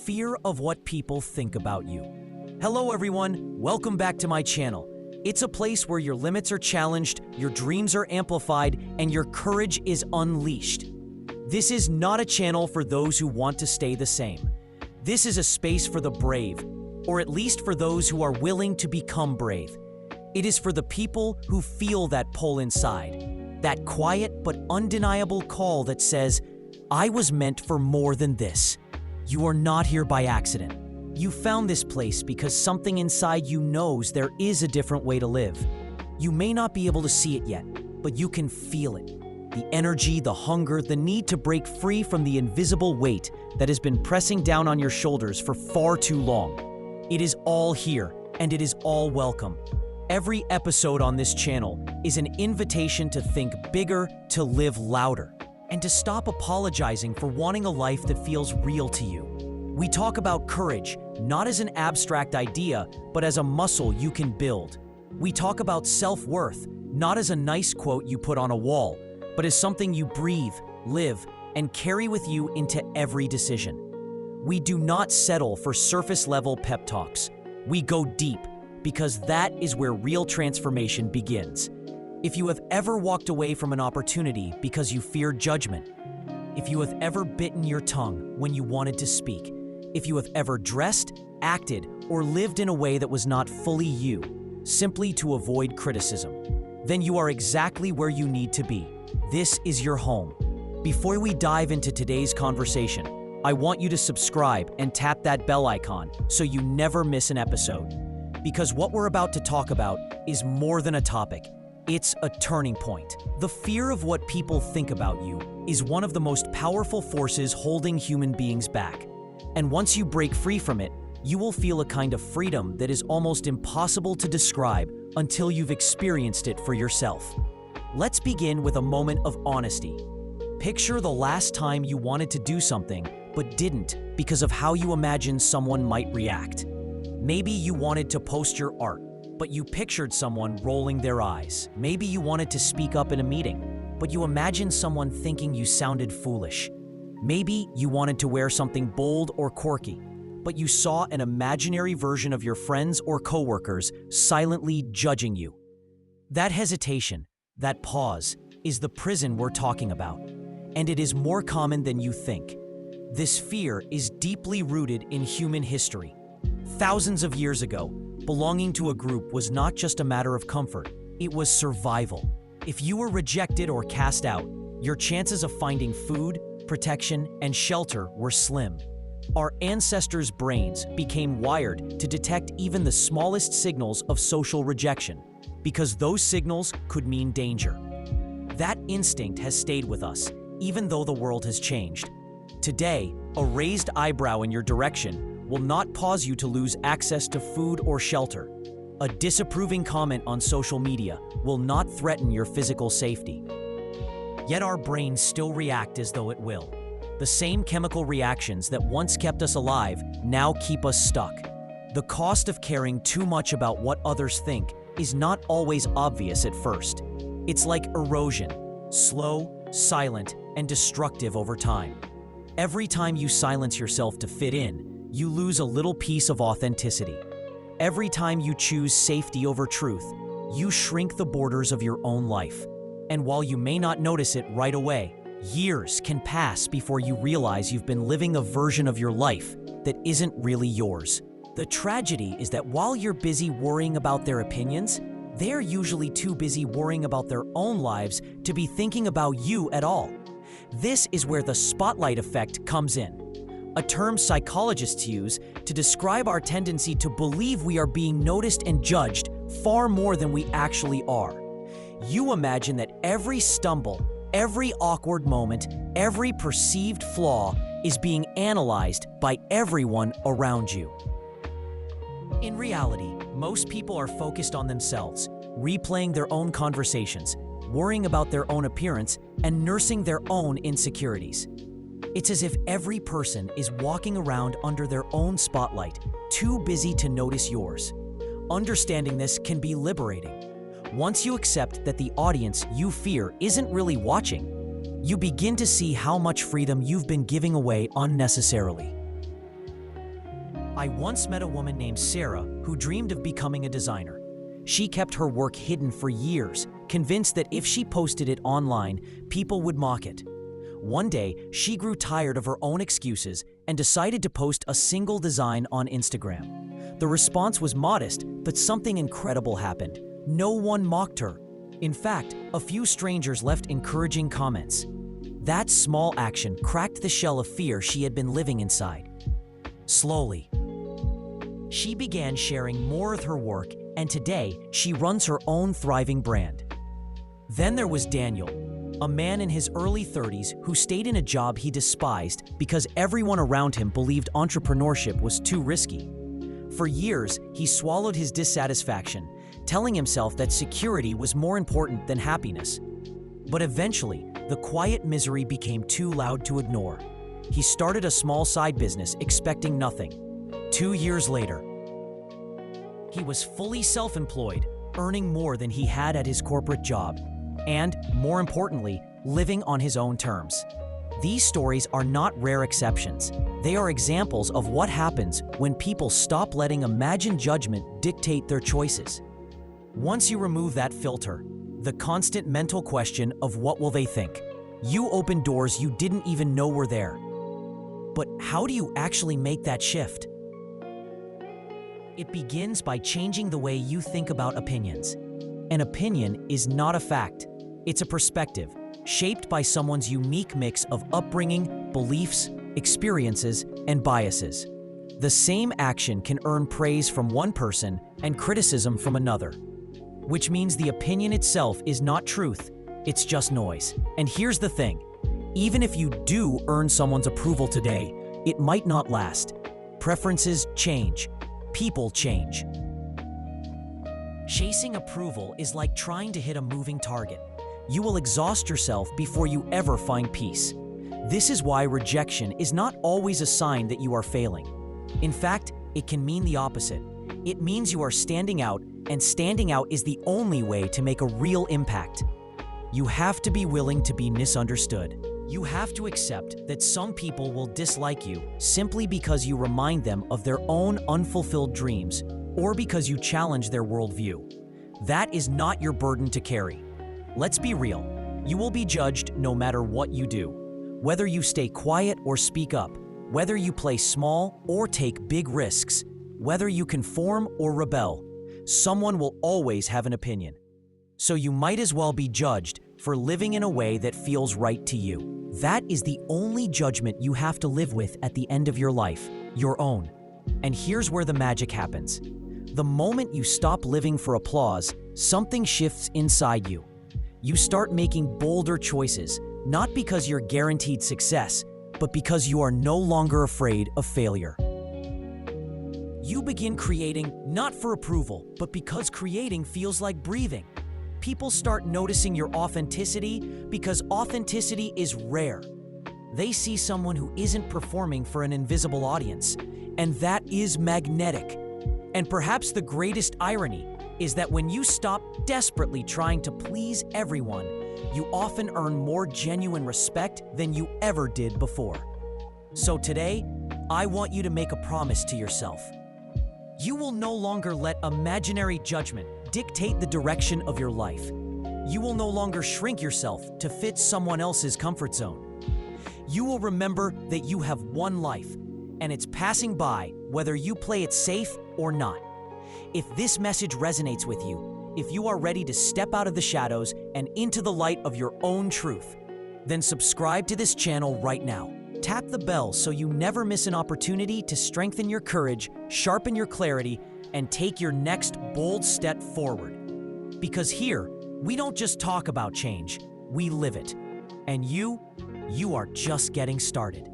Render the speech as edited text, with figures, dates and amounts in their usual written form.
fear of what people think about you. Hello everyone, welcome back to my channel. It's a place where your limits are challenged, your dreams are amplified, and your courage is unleashed. This is not a channel for those who want to stay the same. This is a space for the brave, or at least for those who are willing to become brave. It is for the people who feel that pull inside, that quiet but undeniable call that says, I was meant for more than this. You are not here by accident. You found this place because something inside you knows there is a different way to live. You may not be able to see it yet, but you can feel it. The energy, the hunger, the need to break free from the invisible weight that has been pressing down on your shoulders for far too long. It is all here, and it is all welcome. Every episode on this channel is an invitation to think bigger, to live louder, and to stop apologizing for wanting a life that feels real to you. We talk about courage, not as an abstract idea, but as a muscle you can build. We talk about self-worth, not as a nice quote you put on a wall, but as something you breathe, live, and carry with you into every decision. We do not settle for surface-level pep talks. We go deep, because that is where real transformation begins. If you have ever walked away from an opportunity because you feared judgment, if you have ever bitten your tongue when you wanted to speak, if you have ever dressed, acted, or lived in a way that was not fully you, simply to avoid criticism, then you are exactly where you need to be. This is your home. Before we dive into today's conversation, I want you to subscribe and tap that bell icon so you never miss an episode. Because what we're about to talk about is more than a topic. It's a turning point. The fear of what people think about you is one of the most powerful forces holding human beings back. And once you break free from it, you will feel a kind of freedom that is almost impossible to describe until you've experienced it for yourself. Let's begin with a moment of honesty. Picture the last time you wanted to do something, but didn't because of how you imagined someone might react. Maybe you wanted to post your art, but you pictured someone rolling their eyes. Maybe you wanted to speak up in a meeting, but you imagined someone thinking you sounded foolish. Maybe you wanted to wear something bold or quirky, but you saw an imaginary version of your friends or coworkers silently judging you. That hesitation, that pause, is the prison we're talking about, and it is more common than you think. This fear is deeply rooted in human history. Thousands of years ago, belonging to a group was not just a matter of comfort, it was survival. If you were rejected or cast out, your chances of finding food, protection, and shelter were slim. Our ancestors' brains became wired to detect even the smallest signals of social rejection, because those signals could mean danger. That instinct has stayed with us, even though the world has changed. Today, a raised eyebrow in your direction will not cause you to lose access to food or shelter. A disapproving comment on social media will not threaten your physical safety. Yet our brains still react as though it will. The same chemical reactions that once kept us alive now keep us stuck. The cost of caring too much about what others think is not always obvious at first. It's like erosion, slow, silent, and destructive over time. Every time you silence yourself to fit in, you lose a little piece of authenticity. Every time you choose safety over truth, you shrink the borders of your own life. And while you may not notice it right away, years can pass before you realize you've been living a version of your life that isn't really yours. The tragedy is that while you're busy worrying about their opinions, they're usually too busy worrying about their own lives to be thinking about you at all. This is where the spotlight effect comes in, a term psychologists use to describe our tendency to believe we are being noticed and judged far more than we actually are. You imagine that every stumble, every awkward moment, every perceived flaw is being analyzed by everyone around you. In reality, most people are focused on themselves, replaying their own conversations, worrying about their own appearance, and nursing their own insecurities. It's as if every person is walking around under their own spotlight, too busy to notice yours. Understanding this can be liberating. Once you accept that the audience you fear isn't really watching, you begin to see how much freedom you've been giving away unnecessarily. I once met a woman named Sarah who dreamed of becoming a designer. She kept her work hidden for years, convinced that if she posted it online, people would mock it. One day, she grew tired of her own excuses and decided to post a single design on Instagram. The response was modest, but something incredible happened. No one mocked her. In fact, a few strangers left encouraging comments. That small action cracked the shell of fear she had been living inside. Slowly, she began sharing more of her work, and today she runs her own thriving brand. Then there was Daniel, a man in his early 30s who stayed in a job he despised because everyone around him believed entrepreneurship was too risky. For years, he swallowed his dissatisfaction, telling himself that security was more important than happiness. But eventually, the quiet misery became too loud to ignore. He started a small side business, expecting nothing. 2 years later, he was fully self-employed, earning more than he had at his corporate job, and, more importantly, living on his own terms. These stories are not rare exceptions. They are examples of what happens when people stop letting imagined judgment dictate their choices. Once you remove that filter, the constant mental question of what will they think, you open doors you didn't even know were there. But how do you actually make that shift? It begins by changing the way you think about opinions. An opinion is not a fact. It's a perspective, shaped by someone's unique mix of upbringing, beliefs, experiences, and biases. The same action can earn praise from one person and criticism from another, which means the opinion itself is not truth, it's just noise. And here's the thing, even if you do earn someone's approval today, it might not last. Preferences change. People change. Chasing approval is like trying to hit a moving target. You will exhaust yourself before you ever find peace. This is why rejection is not always a sign that you are failing. In fact, it can mean the opposite. It means you are standing out, and standing out is the only way to make a real impact. You have to be willing to be misunderstood. You have to accept that some people will dislike you simply because you remind them of their own unfulfilled dreams or because you challenge their worldview. That is not your burden to carry. Let's be real. You will be judged no matter what you do. Whether you stay quiet or speak up, whether you play small or take big risks, whether you conform or rebel, someone will always have an opinion. So you might as well be judged for living in a way that feels right to you. That is the only judgment you have to live with at the end of your life, your own. And here's where the magic happens. The moment you stop living for applause, something shifts inside you. You start making bolder choices, not because you're guaranteed success, but because you are no longer afraid of failure. You begin creating not for approval, but because creating feels like breathing. People start noticing your authenticity because authenticity is rare. They see someone who isn't performing for an invisible audience, and that is magnetic. And perhaps the greatest irony is that when you stop desperately trying to please everyone, you often earn more genuine respect than you ever did before. So today, I want you to make a promise to yourself. You will no longer let imaginary judgment dictate the direction of your life. You will no longer shrink yourself to fit someone else's comfort zone. You will remember that you have one life, and it's passing by whether you play it safe or not. If this message resonates with you, if you are ready to step out of the shadows and into the light of your own truth, then subscribe to this channel right now. Tap the bell so you never miss an opportunity to strengthen your courage, sharpen your clarity, and take your next bold step forward. Because here, we don't just talk about change, we live it. And you are just getting started.